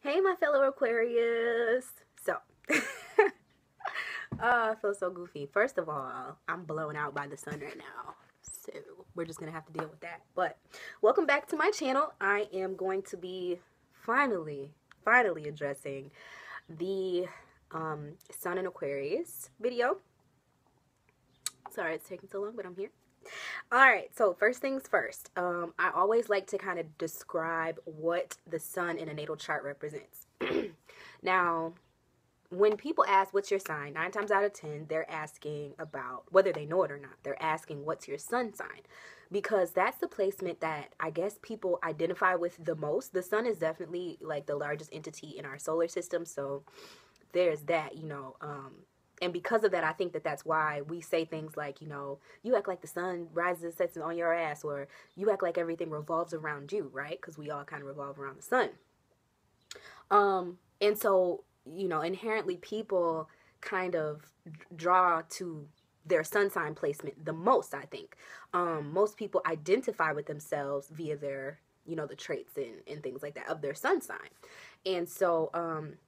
Hey, my fellow Aquarius. So, I feel so goofy. First of all, I'm blown out by the sun right now. So, we're just going to have to deal with that. But, welcome back to my channel. I am going to be finally addressing the Sun in Aquarius video. Sorry it's taking so long, but I'm here. Alright, so first things first. I always like to kind of describe what the sun in a natal chart represents. Now, when people ask what's your sign, 9 times out of 10, they're asking about, whether they know it or not, they're asking what's your sun sign. Because that's the placement that I guess people identify with the most. The sun is definitely like the largest entity in our solar system, so there's that, and because of that, I think that that's why we say things like, you act like the sun rises and sets on your ass, or you act like everything revolves around you, right? Because we all kind of revolve around the sun. And so, inherently people kind of draw to their sun sign placement the most, I think. Most people identify with themselves via their, the traits and things like that of their sun sign. And so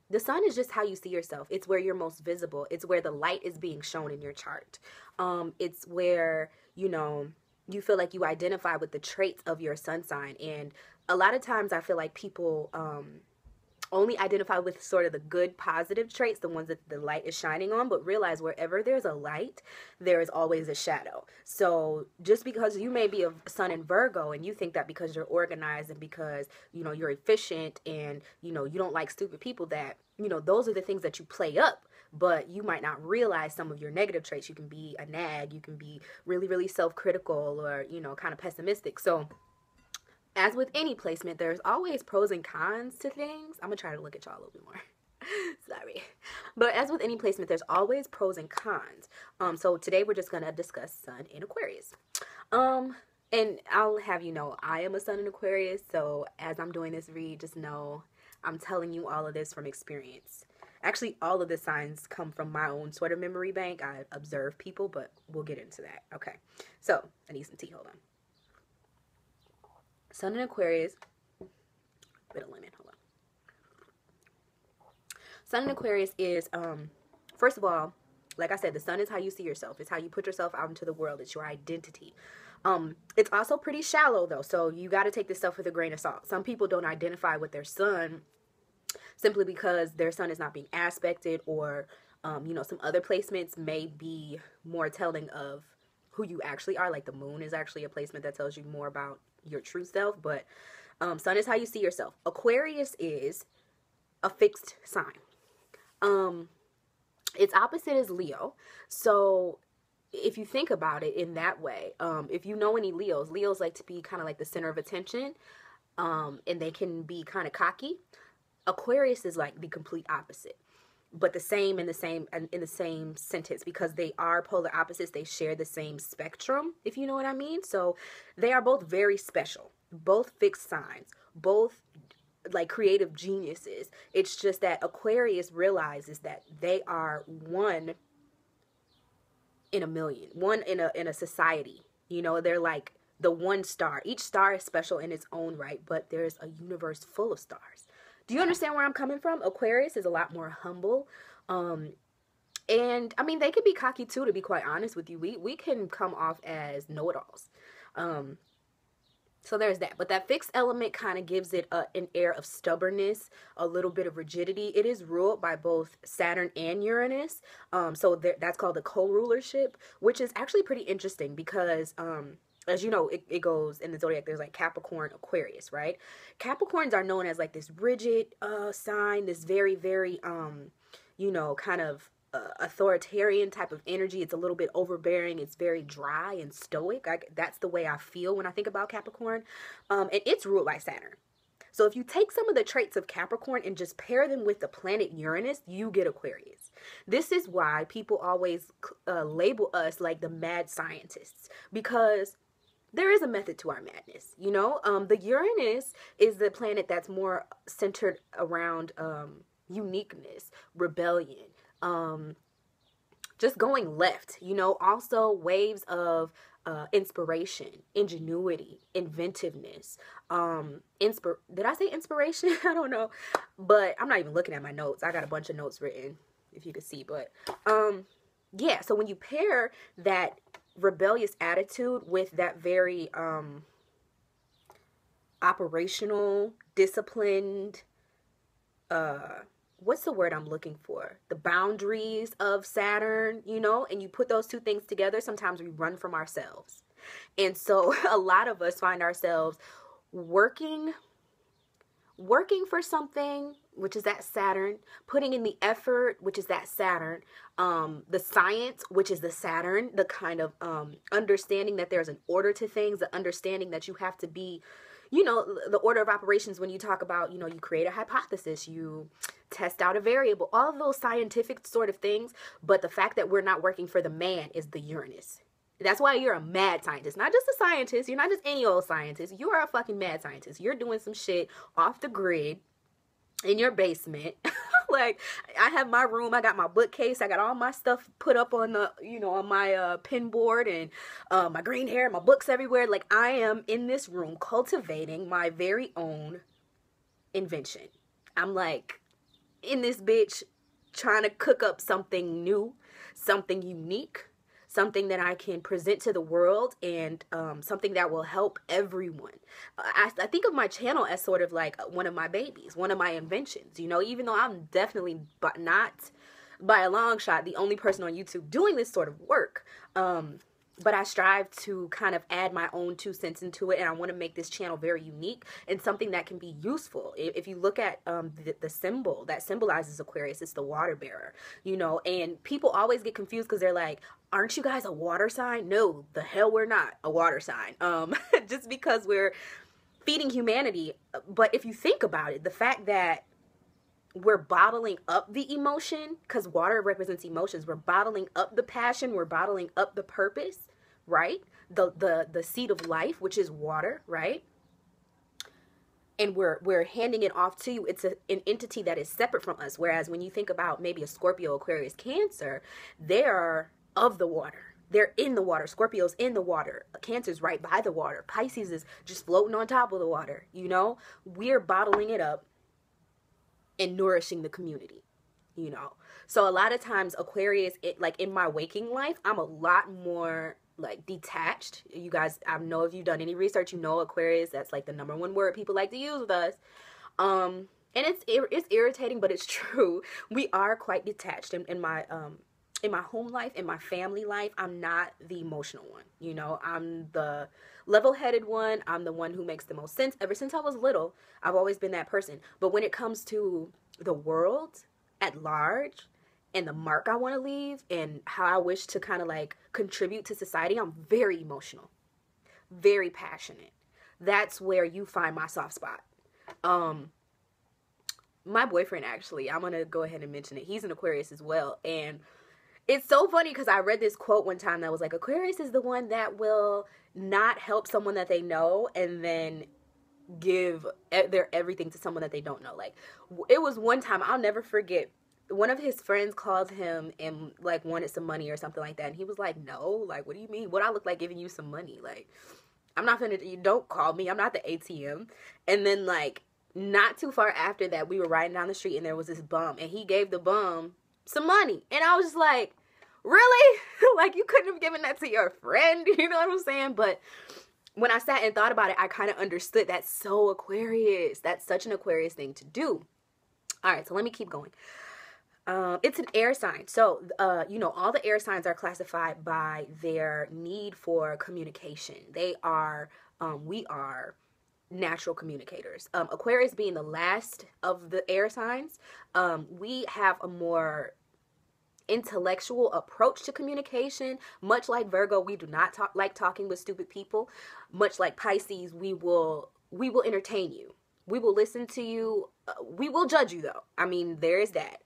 the sun is just how you see yourself. It's where you're most visible. It's where the light is being shown in your chart. It's where, you feel like you identify with the traits of your sun sign. And a lot of times I feel like people only identify with sort of the good positive traits, the ones that the light is shining on, but realize wherever there's a light, there is always a shadow. So just because you may be a sun in Virgo and you think that because you're organized and because, you're efficient and, you don't like stupid people, that, those are the things that you play up, but you might not realize some of your negative traits. You can be a nag, you can be really, really self-critical or, kind of pessimistic. So as with any placement, there's always pros and cons to things. I'm going to try to look at y'all a little bit more. Sorry. But as with any placement, there's always pros and cons. So today we're just going to discuss Sun in Aquarius. And I'll have you know, I am a Sun in Aquarius. So as I'm doing this read, just know I'm telling you all of this from experience. Actually, all of the signs come from my own sort of memory bank. I observe people, but we'll get into that. Okay. So I need some tea. Hold on. Sun in Aquarius, bit of lemon, hold on. Sun in Aquarius is, first of all, like I said, the sun is how you see yourself. It's how you put yourself out into the world. It's your identity. It's also pretty shallow, though, so you got to take this stuff with a grain of salt. Some people don't identify with their sun simply because their sun is not being aspected, or, some other placements may be more telling of who you actually are. Like the moon is actually a placement that tells you more about your true self, but sun is how you see yourself. Aquarius is a fixed sign. Its opposite is Leo. So if you think about it in that way, if you know any Leos like to be kind of like the center of attention, and they can be kind of cocky. Aquarius is like the complete opposite, but the same in the same sentence, because they are polar opposites. They share the same spectrum, if you know what I mean. So they are both very special, both fixed signs, both like creative geniuses. It's just that Aquarius realizes that they are one in a million, one in a society. They're like the one star. Each star is special in its own right, but there's a universe full of stars. Do you understand where I'm coming from? Aquarius is a lot more humble. And I mean, they can be cocky too, to be quite honest with you. We can come off as know-it-alls. So there's that. But that fixed element kind of gives it an air of stubbornness, a little bit of rigidity. It is ruled by both Saturn and Uranus. So that's called the co-rulership, which is actually pretty interesting because as you know, it goes in the zodiac, there's like Capricorn, Aquarius, right? Capricorns are known as like this rigid sign, this very, very, kind of authoritarian type of energy. It's a little bit overbearing. It's very dry and stoic. That's the way I feel when I think about Capricorn. And it's ruled by Saturn. So if you take some of the traits of Capricorn and just pair them with the planet Uranus, you get Aquarius. This is why people always label us like the mad scientists, because there is a method to our madness, The Uranus is the planet that's more centered around uniqueness, rebellion, just going left, you know. Also waves of inspiration, ingenuity, inventiveness, did I say inspiration? I don't know, but I'm not even looking at my notes. I got a bunch of notes written, if you could see, but yeah, so when you pair that rebellious attitude with that very operational, disciplined, what's the word I'm looking for? The boundaries of Saturn, you know, and you put those two things together, sometimes we run from ourselves. And so a lot of us find ourselves working for something, which is that Saturn, putting in the effort, which is that Saturn, the science, which is the Saturn, the kind of understanding that there's an order to things, the understanding that you have to be, you know, the order of operations when you talk about, you know, you create a hypothesis, you test out a variable, all of those scientific sort of things. But the fact that we're not working for the man is the Uranus. That's why you're a mad scientist, not just a scientist. You're not just any old scientist. You are a fucking mad scientist. You're doing some shit off the grid in your basement. Like, I have my room, I got my bookcase, I got all my stuff put up on the, you know, on my pin board, and my green hair, my books everywhere. Like, I am in this room cultivating my very own invention. I'm like in this bitch trying to cook up something new, something unique, something that I can present to the world, and something that will help everyone. I think of my channel as sort of like one of my babies, one of my inventions, you know, even though I'm definitely not by a long shot the only person on YouTube doing this sort of work. But I strive to kind of add my own 2 cents into it, and I want to make this channel very unique and something that can be useful. If you look at the symbol that symbolizes Aquarius, it's the water bearer, you know, and people always get confused because they're like, aren't you guys a water sign? No, the hell we're not a water sign. Just because we're feeding humanity. But if you think about it, the fact that we're bottling up the emotion, because water represents emotions, we're bottling up the passion, we're bottling up the purpose, right? The seed of life, which is water, right? And we're handing it off to you. It's an entity that is separate from us. Whereas when you think about maybe a Scorpio, Aquarius, Cancer, they're of the water. They're in the water. Scorpio's in the water. Cancer's right by the water. Pisces is just floating on top of the water, you know? We're bottling it up and nourishing the community, you know. So a lot of times Aquarius, like in my waking life, I'm a lot more like detached. You guys, I know if you've done any research, you know Aquarius, that's like the #1 word people like to use with us. And it's irritating, but it's true. We are quite detached in my home life, in my family life. I'm not the emotional one, you know. I'm the level-headed one. I'm the one who makes the most sense. Ever since I was little, I've always been that person. But when it comes to the world at large and the mark I want to leave and how I wish to kind of like contribute to society, I'm very emotional, very passionate. That's where you find my soft spot. My boyfriend, actually, I'm going to go ahead and mention it. He's an Aquarius as well. And it's so funny because I read this quote one time that was like, Aquarius is the one that will not help someone that they know and then give their everything to someone that they don't know. Like, it was one time, I'll never forget, one of his friends called him and like wanted some money or something like that. And he was like, no, like, what do you mean? What I look like giving you some money? Like, I'm not gonna, you don't call me. I'm not the ATM. And then like, not too far after that, we were riding down the street and there was this bum and he gave the bum some money. And I was just like, really? Like, you couldn't have given that to your friend? You know what I'm saying? But when I sat and thought about it, I kind of understood that's so Aquarius. That's such an Aquarius thing to do. All right, so let me keep going. It's an air sign. So, you know, all the air signs are classified by their need for communication. They are, we are natural communicators. Aquarius being the last of the air signs, we have a more intellectual approach to communication. Much like Virgo, we do not like talking with stupid people. Much like Pisces, we will entertain you. We will listen to you. We will judge you, though. I mean, there is that.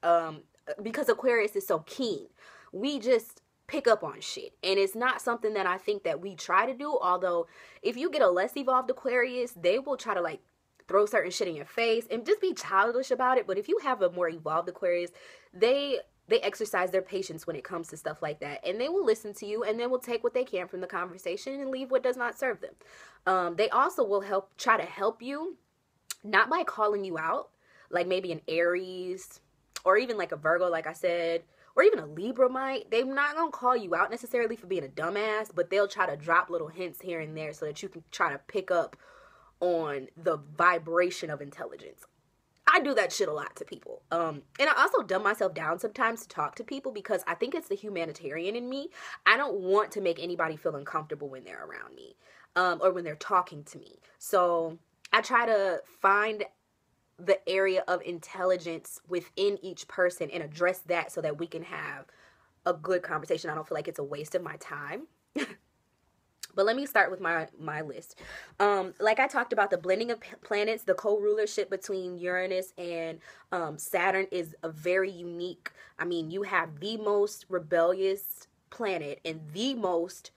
Because Aquarius is so keen. We just pick up on shit. And it's not something that I think that we try to do. Although, if you get a less evolved Aquarius, they will try to, like, throw certain shit in your face and just be childish about it. But if you have a more evolved Aquarius, they they exercise their patience when it comes to stuff like that. And they will listen to you, and then will take what they can from the conversation and leave what does not serve them. They also will try to help you, not by calling you out, like maybe an Aries or even like a Virgo, like I said, or even a Libra might. They're not going to call you out necessarily for being a dumbass, but they'll try to drop little hints here and there so that you can try to pick up on the vibration of intelligence. I do that shit a lot to people. And I also dumb myself down sometimes to talk to people because I think it's the humanitarian in me. I don't want to make anybody feel uncomfortable when they're around me, or when they're talking to me. So I try to find the area of intelligence within each person and address that so that we can have a good conversation. I don't feel like it's a waste of my time. But let me start with my list. Like I talked about, the blending of planets, the co-rulership between Uranus and Saturn is a very unique. I mean, you have the most rebellious planet and the most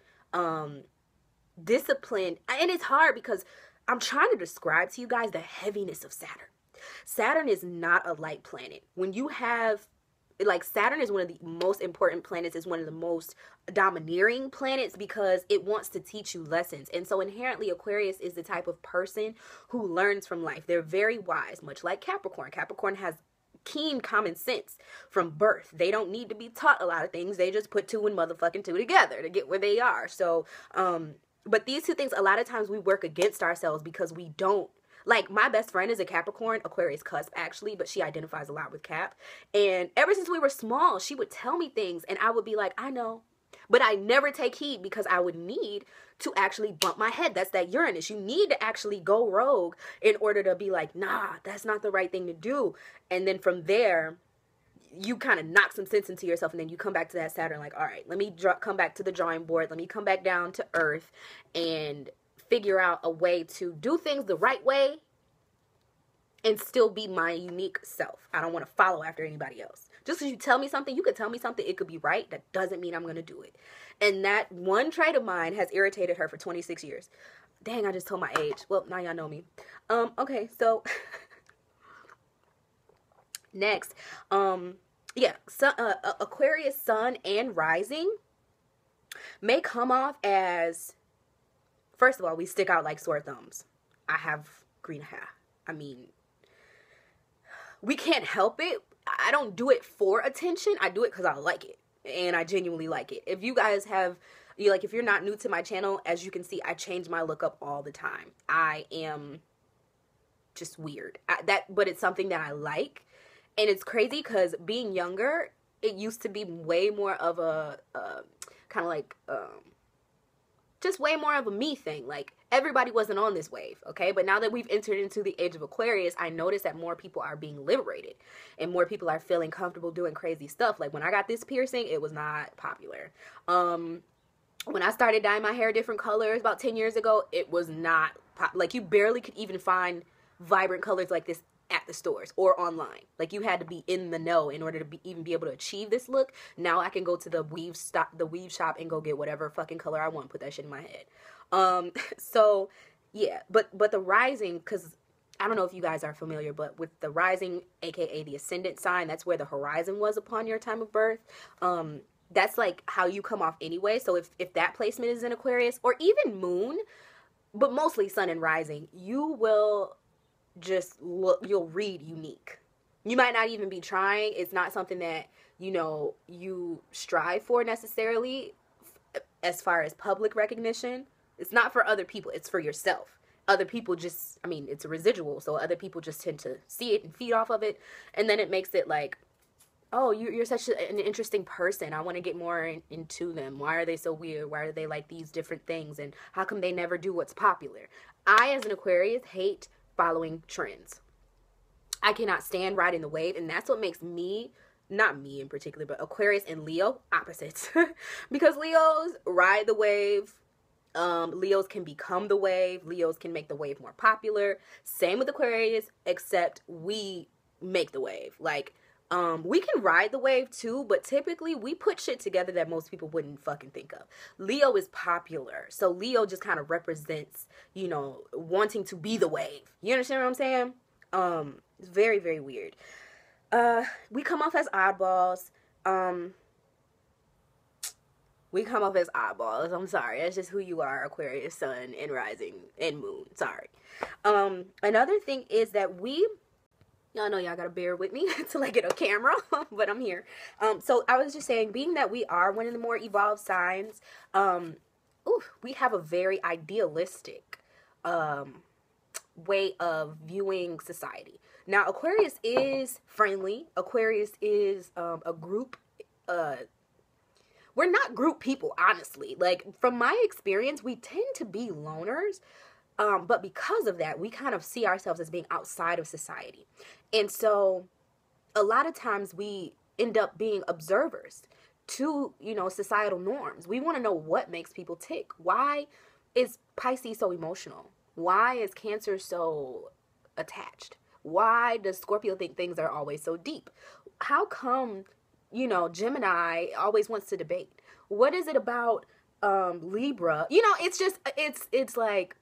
disciplined. And it's hard because I'm trying to describe to you guys the heaviness of Saturn. Saturn is not a light planet. When you have, like, Saturn is one of the most important planets. It's one of the most domineering planets because it wants to teach you lessons. And so inherently, Aquarius is the type of person who learns from life. They're very wise, much like Capricorn. Capricorn has keen common sense from birth. They don't need to be taught a lot of things. They just put 2 and motherfucking 2 together to get where they are. So, but these two things, a lot of times we work against ourselves because we don't. Like, my best friend is a Capricorn, Aquarius cusp, actually, but she identifies a lot with Cap. And ever since we were small, she would tell me things, and I would be like, I know. But I never take heed because I would need to actually bump my head. That's that Uranus. You need to actually go rogue in order to be like, nah, that's not the right thing to do. And then from there, you kind of knock some sense into yourself, and then you come back to that Saturn like, all right, let me come back to the drawing board. Let me come back down to Earth and figure out a way to do things the right way and still be my unique self. I don't want to follow after anybody else. Just because you tell me something, you could tell me something, it could be right. That doesn't mean I'm going to do it. And that one trait of mine has irritated her for 26 years. Dang, I just told my age. Well, now y'all know me. Okay, so next, Aquarius sun and rising may come off as, first of all, we stick out like sore thumbs. I have green hair. I mean, we can't help it. I don't do it for attention. I do it because I like it. And I genuinely like it. If you guys have, if you're not new to my channel, as you can see, I change my look up all the time. I am just weird. But it's something that I like. And it's crazy because being younger, it used to be way more of a kind of like just way more of a me thing. Like, everybody wasn't on this wave, okay? But now that we've entered into the age of Aquarius, I noticed that more people are being liberated and more people are feeling comfortable doing crazy stuff. Like, when I got this piercing, it was not popular. When I started dyeing my hair different colors about 10 years ago, it was not like, you barely could even find vibrant colors like this at the stores or online. Like, you had to be in the know in order to even be able to achieve this look. Now I can go to the weave shop and go get whatever fucking color I want, put that shit in my head. So yeah, but the rising, because I don't know if you guys are familiar, but with the rising, aka the ascendant sign, that's where the horizon was upon your time of birth. That's like how you come off anyway. So if that placement is in Aquarius, or even moon, but mostly sun and rising, you will just look, you'll read unique. You might not even be trying. It's not something that, you strive for necessarily as far as public recognition. It's not for other people. It's for yourself. Other people just, it's a residual. So other people just tend to see it and feed off of it. And then it makes it like, oh, you're such an interesting person. I want to get more into them. Why are they so weird? Why are they like these different things? And how come they never do what's popular? I, as an Aquarius, hate following trends. I cannot stand riding the wave, and that's what makes me, not me in particular, but Aquarius and Leo opposites. Because Leos ride the wave. Leos can become the wave. Leos can make the wave more popular. Same with Aquarius, except we make the wave. Like, we can ride the wave too, but typically we put shit together that most people wouldn't fucking think of. Leo is popular. So Leo just kind of represents, wanting to be the wave. You understand what I'm saying? It's very, very weird. We come off as oddballs. Um, we come off as oddballs. I'm sorry. That's just who you are, Aquarius, sun, and rising, and moon. Sorry. Another thing is that y'all know y'all gotta bear with me till I get a camera, but I'm here. So I was just saying, being that we are one of the more evolved signs, we have a very idealistic way of viewing society. Now, Aquarius is friendly. Aquarius is a group. We're not group people, honestly. Like, from my experience, we tend to be loners. But because of that, we kind of see ourselves as being outside of society. And so a lot of times we end up being observers to, societal norms. We want to know what makes people tick. Why is Pisces so emotional? Why is Cancer so attached? Why does Scorpio think things are always so deep? How come, Gemini always wants to debate? What is it about Libra? It's like,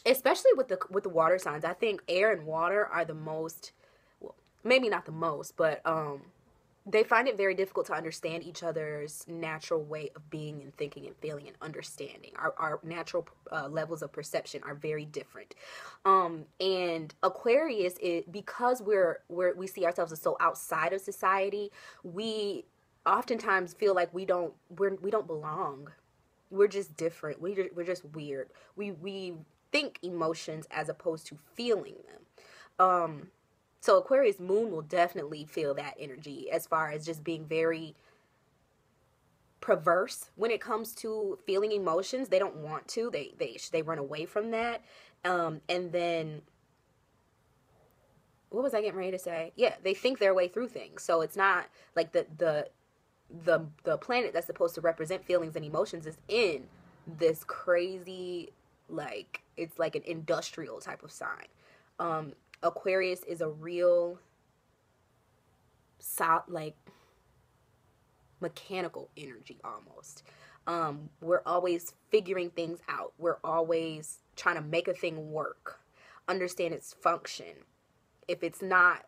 especially with the water signs, I think air and water are the most, well, maybe not the most, but they find it very difficult to understand each other's natural way of being and thinking and feeling and understanding. Our natural levels of perception are very different. And Aquarius, because we see ourselves as so outside of society, we oftentimes feel like we don't belong. We're just different. We're just weird. We think emotions as opposed to feeling them. So Aquarius moon will definitely feel that energy as far as just being very perverse when it comes to feeling emotions. They don't want to. They run away from that. And then what was I getting ready to say? Yeah, they think their way through things. So it's not like the planet that's supposed to represent feelings and emotions is in this crazy, like, it's like an industrial type of sign. Aquarius is a real like mechanical energy almost. We're always figuring things out. We're always trying to make a thing work, understand its function. If it's not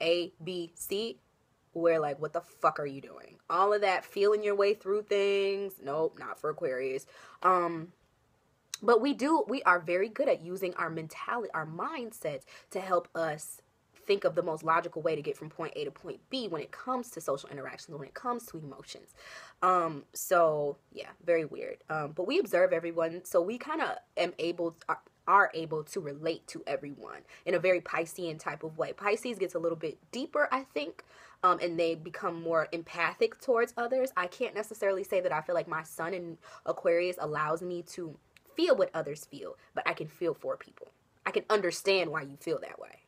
A, B, C, we're like, what the fuck are you doing? All of that feeling your way through things, nope, not for Aquarius. But we are very good at using our mentality, our mindsets to help us think of the most logical way to get from point A to point B when it comes to social interactions, when it comes to emotions. So yeah, very weird. But we observe everyone, so we kind of are able to relate to everyone in a very Piscean type of way. Pisces gets a little bit deeper, I think, and they become more empathic towards others. I can't necessarily say that I feel like my sun in Aquarius allows me to feel what others feel, but I can feel for people. I can understand why you feel that way.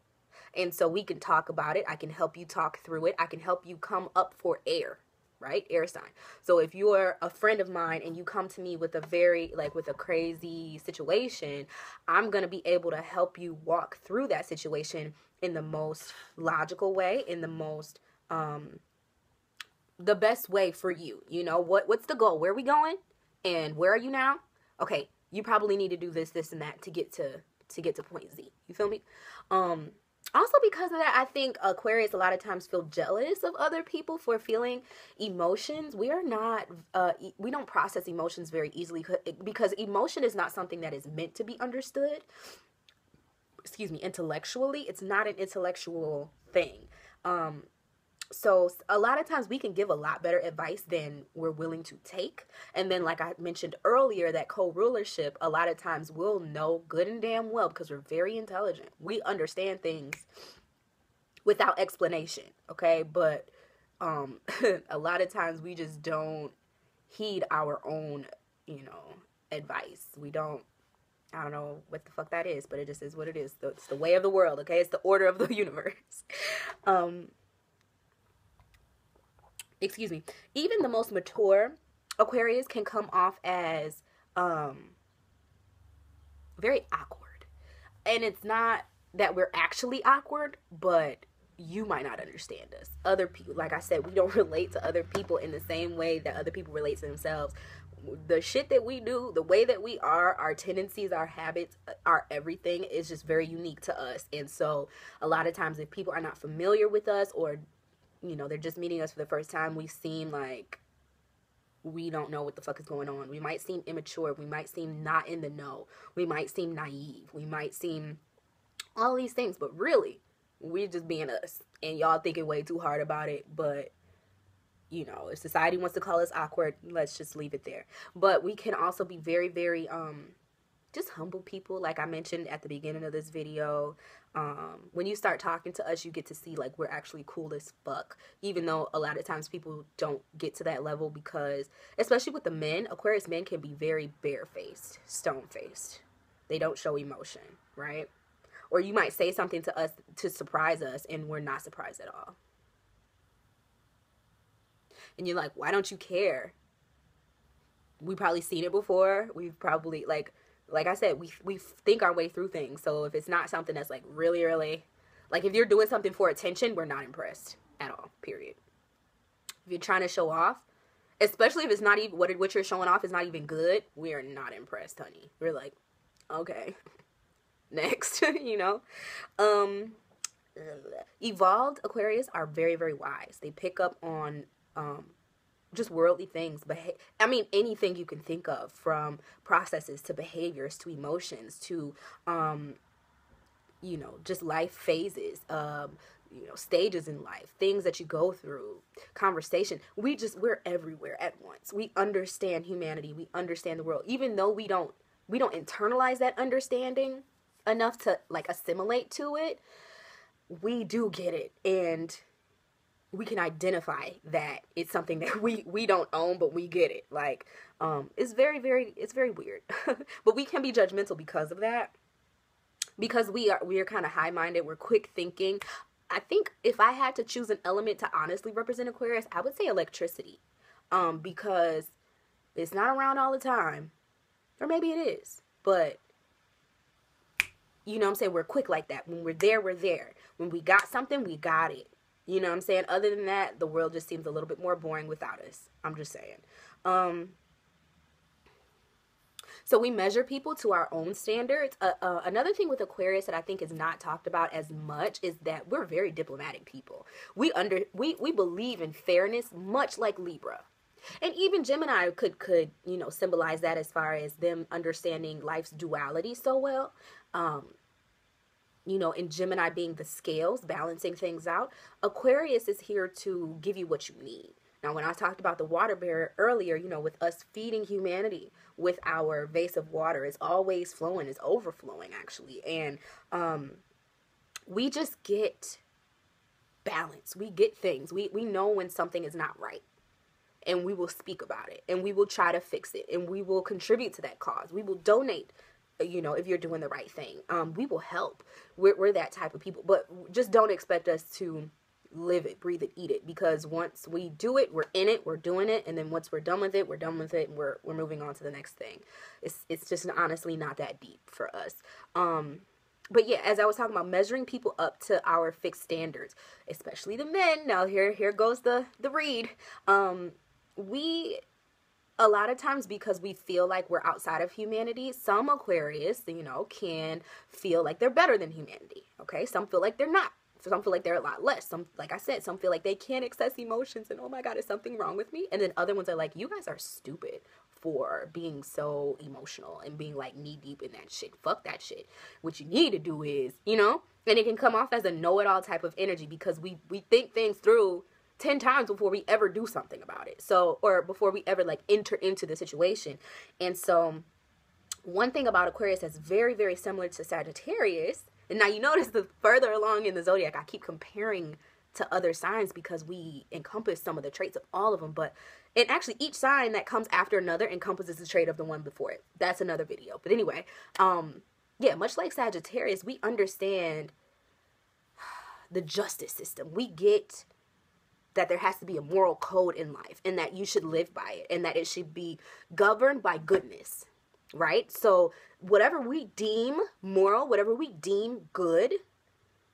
And so we can talk about it. I can help you talk through it. I can help you come up for air, right? Air sign. So if you're a friend of mine and you come to me with with a crazy situation, I'm going to be able to help you walk through that situation in the most logical way, in the most, the best way for you. What's the goal? Where are we going? And where are you now? Okay. You probably need to do this, this, and that to get to point Z. You feel me? Also because of that, I think Aquarius a lot of times feel jealous of other people for feeling emotions. We don't process emotions very easily because emotion is not something that is meant to be understood. Intellectually. It's not an intellectual thing. So a lot of times we can give a lot better advice than we're willing to take. And then, like I mentioned earlier, that co-rulership, a lot of times we'll know good and damn well because we're very intelligent. We understand things without explanation, okay? But a lot of times we just don't heed our own, advice. We don't. I don't know what the fuck that is, but it just is what it is. It's the way of the world, okay? It's the order of the universe. Even the most mature Aquarius can come off as very awkward. And it's not that we're actually awkward, but you might not understand us. Other people, like I said, we don't relate to other people in the same way that other people relate to themselves. The shit that we do, the way that we are, our tendencies, our habits, our everything is just very unique to us. And so a lot of times if people are not familiar with us or you know, they're just meeting us for the first time, we seem like we don't know what the fuck is going on. We might seem immature. We might seem not in the know. We might seem naive. We might seem all these things, but really, we're just being us. And y'all thinking way too hard about it, but you know, if society wants to call us awkward, let's just leave it there. But we can also be very, very just humble people, like I mentioned at the beginning of this video. When you start talking to us, you get to see like we're actually cool as fuck, even though a lot of times people don't get to that level, because especially with the men, Aquarius men can be very bare-faced, stone-faced. They don't show emotion, right? Or you might say something to us to surprise us and we're not surprised at all. And you're like, why don't you care? We probably seen it before. We've probably, like I said, we think our way through things. So if it's not something that's like really, really, like if you're doing something for attention, we're not impressed at all, period. If you're trying to show off, especially if it's not even, what you're showing off is not even good, we are not impressed, honey. We're like, okay, next, you know? Evolved Aquarius are very, very wise. They pick up on just worldly things, but I mean anything you can think of, from processes to behaviors to emotions to you know, just life phases, you know, stages in life, things that you go through, conversation. We're everywhere at once. We understand humanity. We understand the world, even though we don't internalize that understanding enough to like assimilate to it. We do get it, and we can identify that it's something that we don't own, but we get it. Like, it's very, very weird. But we can be judgmental because of that. Because we are kind of high-minded, we're quick thinking. I think if I had to choose an element to honestly represent Aquarius, I would say electricity. Because it's not around all the time. Or maybe it is. But you know what I'm saying? We're quick like that. When we're there, we're there. When we got something, we got it. You know what I'm saying? Other than that, the world just seems a little bit more boring without us. I'm just saying. So we measure people to our own standards. Another thing with Aquarius that I think is not talked about as much is that we're very diplomatic people. We believe in fairness, much like Libra. And even Gemini could, you know, symbolize that as far as them understanding life's duality so well. You know, in Gemini being the scales, balancing things out. Aquarius is here to give you what you need. Now, when I talked about the water bearer earlier, you know, with us feeding humanity with our vase of water, it's always flowing, it's overflowing, actually. And we just get balance. We get things. We know when something is not right. And we will speak about it. And we will try to fix it. And we will contribute to that cause. We will donate, you know, if you're doing the right thing. We will help. We're that type of people. But just don't expect us to live it, breathe it, eat it. Because once we do it, we're in it, we're doing it. And then once we're done with it, we're done with it. And we're moving on to the next thing. It's just honestly not that deep for us. But yeah, as I was talking about, measuring people up to our fixed standards, especially the men. Now here goes the read. We, a lot of times, because we feel like we're outside of humanity, some Aquarius, you know, can feel like they're better than humanity, okay? Some feel like they're not. Some feel like they're a lot less. Some, like I said, some feel like they can't access emotions and, oh my God, is something wrong with me? And then other ones are like, you guys are stupid for being so emotional and being like knee deep in that shit. Fuck that shit. What you need to do is, you know, and it can come off as a know-it-all type of energy because we think things through 10 times before we ever do something about it. So, or before we ever like enter into the situation. And so one thing about Aquarius that's very, very similar to Sagittarius, and now you notice the further along in the zodiac, I keep comparing to other signs because we encompass some of the traits of all of them. But it actually, each sign that comes after another encompasses the trait of the one before it. That's another video. But anyway, yeah, much like Sagittarius, we understand the justice system. We get that there has to be a moral code in life and that you should live by it and that it should be governed by goodness, right? So whatever we deem moral, whatever we deem good,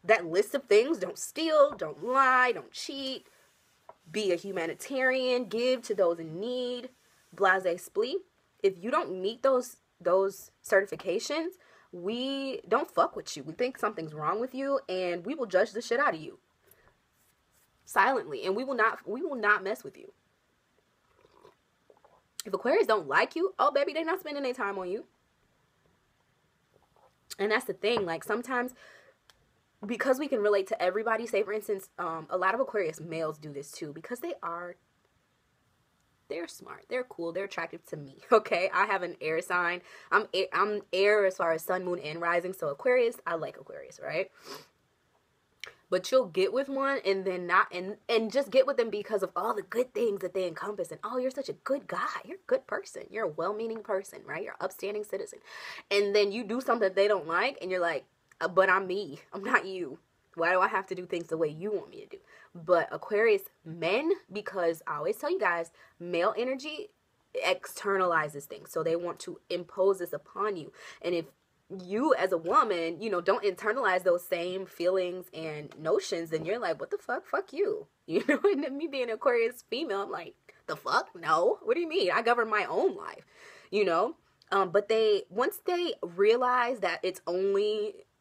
that list of things, don't steal, don't lie, don't cheat, be a humanitarian, give to those in need, blase splee. If you don't meet those certifications, we don't fuck with you. We think something's wrong with you and we will judge the shit out of you. silently, and we will not mess with you. If Aquarius don't like you, oh baby, they're not spending their time on you. And that's the thing, like sometimes because we can relate to everybody, say for instance, a lot of Aquarius males do this too, because they're smart, they're cool, they're attractive to me. Okay, I have an air sign. I'm air as far as sun, moon, and rising. So Aquarius, I like Aquarius, right? But you'll get with one and then not, and just get with them because of all the good things that they encompass. And oh, you're such a good guy. You're a good person. You're a well-meaning person, right? You're an upstanding citizen. And then you do something that they don't like, and you're like, but I'm me. I'm not you. Why do I have to do things the way you want me to do? But Aquarius men, because I always tell you guys, male energy externalizes things. So they want to impose this upon you. And if you as a woman, you know, don't internalize those same feelings and notions, then you're like, what the fuck you, you know. And then me being an Aquarius female, I'm like, the fuck, no, what do you mean? I govern my own life, you know. But once they realize that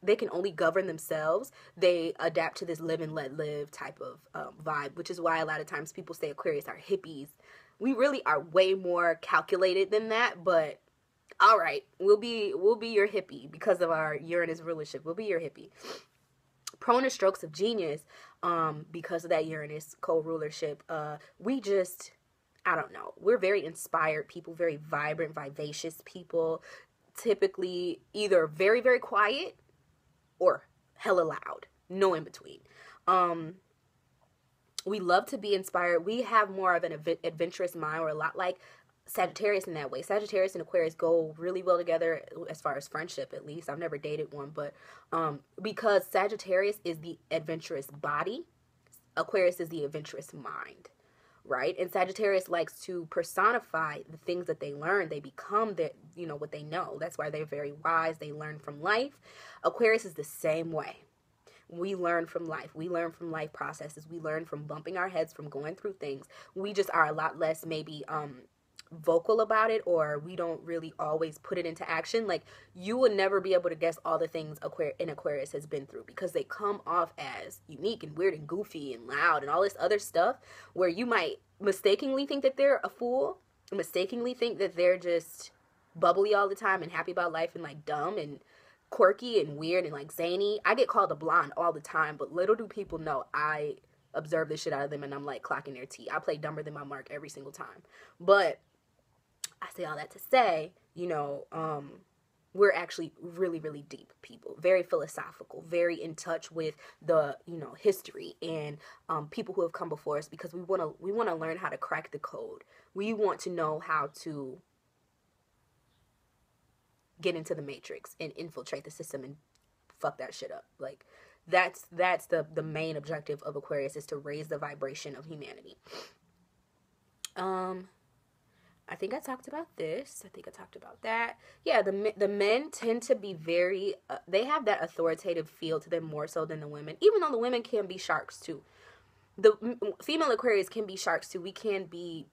they can only govern themselves, they adapt to this live and let live type of vibe, which is why a lot of times people say Aquarius are hippies. We really are way more calculated than that, but all right, we'll be your hippie because of our Uranus rulership. We'll be your hippie. Prone to strokes of genius, because of that Uranus co-rulership. I don't know. We're very inspired people, very vibrant, vivacious people. Typically either very, very quiet or hella loud. No in between. We love to be inspired. We have more of an adventurous mind. We're a lot like Sagittarius in that way. Sagittarius and Aquarius go really well together as far as friendship, at least. I've never dated one, but because Sagittarius is the adventurous body, Aquarius is the adventurous mind, right? And Sagittarius likes to personify the things that they learn. They become what they know. That's why they're very wise. They learn from life. Aquarius is the same way. We learn from life. We learn from life processes. We learn from bumping our heads, from going through things. We just are a lot less maybe vocal about it, or we don't really always put it into action. Like, you will never be able to guess all the things Aquarius has been through, because they come off as unique and weird and goofy and loud and all this other stuff, where you might mistakenly think that they're a fool, mistakenly think that they're just bubbly all the time and happy about life and like dumb and quirky and weird and like zany. I get called a blonde all the time, but little do people know I observe the shit out of them and I'm like clocking their tea. I play dumber than my mark every single time. But I say all that to say, we're actually really, really deep people, very philosophical, very in touch with the, history and people who have come before us, because we want to learn how to crack the code. We want to know how to get into the matrix and infiltrate the system and fuck that shit up. Like, that's the main objective of Aquarius, is to raise the vibration of humanity. I think I talked about this. I think I talked about that. Yeah, the men tend to be very, they have that authoritative feel to them more so than the women, even though the women can be sharks too. The female Aquarius can be sharks too. We can be,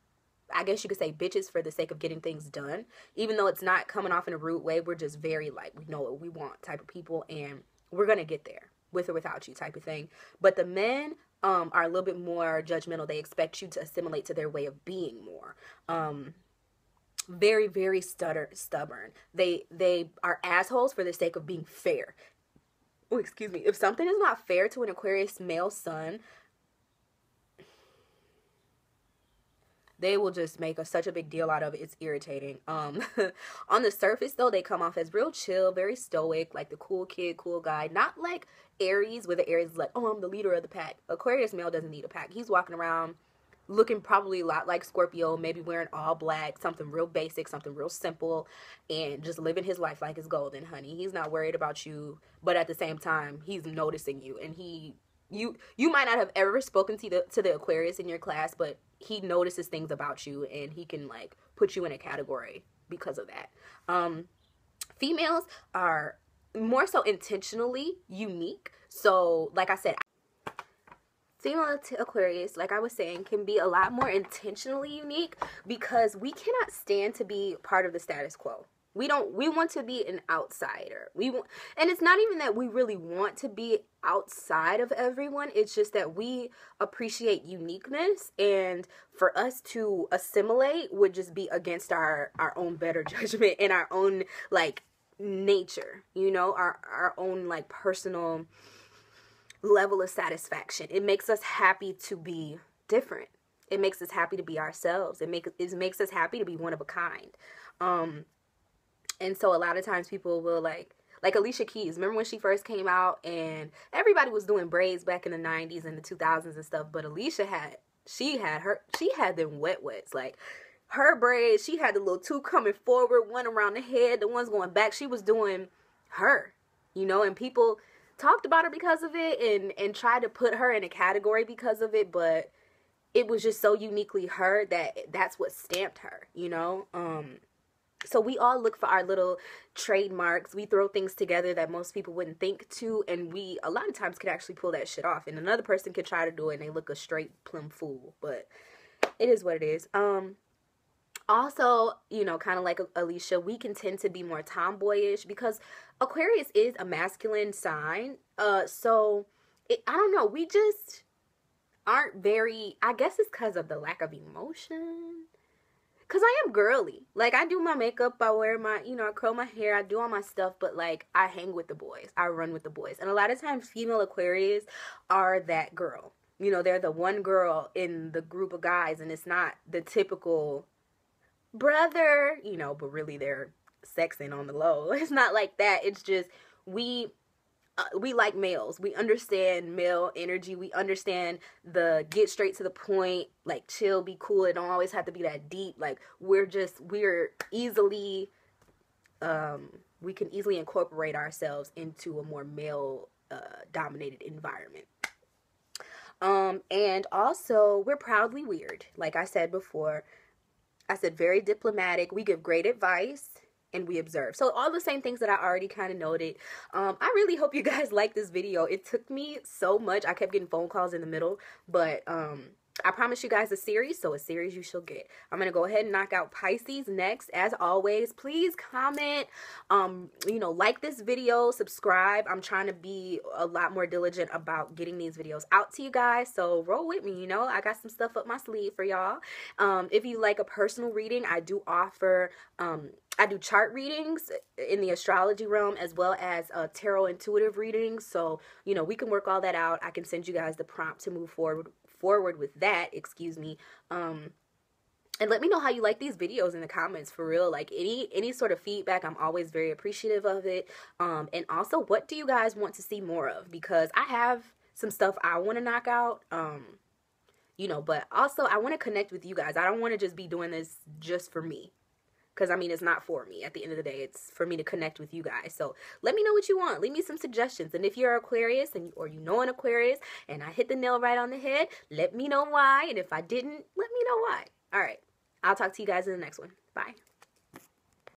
I guess you could say, bitches for the sake of getting things done. Even though it's not coming off in a rude way, we're just very like, we know what we want type of people, and we're going to get there with or without you type of thing. But the men are a little bit more judgmental. They expect you to assimilate to their way of being more. Very, very stubborn. They are assholes for the sake of being fair. Oh, excuse me. If something is not fair to an Aquarius male son, they will just make such a big deal out of it. It's irritating. On the surface, though, they come off as real chill, very stoic, like the cool kid, cool guy. Not like Aries, where the Aries is like, oh, I'm the leader of the pack. Aquarius male doesn't need a pack. He's walking around looking probably a lot like Scorpio, maybe wearing all black, something real basic, something real simple, and just living his life like it's golden, honey. He's not worried about you, but at the same time, he's noticing you, and you might not have ever spoken to the Aquarius in your class, but he notices things about you, and he can like put you in a category because of that. Females are more so intentionally unique. So like I said, female Aquarius, like I was saying, can be a lot more intentionally unique, because we cannot stand to be part of the status quo. We want to be an outsider. And it's not even that we really want to be outside of everyone. It's just that we appreciate uniqueness, and for us to assimilate would just be against our own better judgment and our own like nature, you know, our own like personal level of satisfaction. It makes us happy to be different. It makes us happy to be ourselves. It makes us happy to be one of a kind. And so a lot of times people will like Alicia Keys. Remember when she first came out and everybody was doing braids back in the 90s and the 2000s and stuff, but Alicia had them wets. Like her braids, she had the little two coming forward, one around the head, the ones going back. She was doing her, you know, and people talked about her because of it and tried to put her in a category because of it, but it was just so uniquely her that's what stamped her, you know? So we all look for our little trademarks. We throw things together that most people wouldn't think to, and we a lot of times could actually pull that shit off. And another person could try to do it and they look a straight plum fool, but it is what it is. Also, you know, kind of like Alicia, we can tend to be more tomboyish because Aquarius is a masculine sign. So I don't know, we just aren't very, I guess it's because of the lack of emotion. Because I am girly. Like, I do my makeup, I wear my, you know, I curl my hair, I do all my stuff, but, like, I hang with the boys. I run with the boys. And a lot of times, female Aquarius are that girl. You know, they're the one girl in the group of guys, and it's not the typical brother, you know, but really they're sexing on the low. It's not like that. It's just, we like males. We understand male energy. We understand the get straight to the point, like chill, be cool. It don't always have to be that deep. Like we're easily, we can easily incorporate ourselves into a more male dominated environment. And also we're proudly weird. Like I said before, I said very diplomatic. We give great advice. And we observe. So all the same things that I already kind of noted. I really hope you guys like this video. It took me so much. I kept getting phone calls in the middle. But I promise you guys a series. So a series you shall get. I'm going to go ahead and knock out Pisces next. As always, please comment. You know, like this video. Subscribe. I'm trying to be a lot more diligent about getting these videos out to you guys. So roll with me. You know, I got some stuff up my sleeve for y'all. If you like a personal reading, I do offer... I do chart readings in the astrology realm as well as tarot intuitive readings. So, you know, we can work all that out. I can send you guys the prompt to move forward with that, excuse me. And let me know how you like these videos in the comments, for real. Like any sort of feedback, I'm always very appreciative of it. And also, what do you guys want to see more of? Because I have some stuff I want to knock out. You know, but also I want to connect with you guys. I don't want to just be doing this just for me. Because, I mean, it's not for me. At the end of the day, it's for me to connect with you guys. So, let me know what you want. Leave me some suggestions. And if you're Aquarius, or you know an Aquarius, and I hit the nail right on the head, let me know why. And if I didn't, let me know why. All right. I'll talk to you guys in the next one. Bye.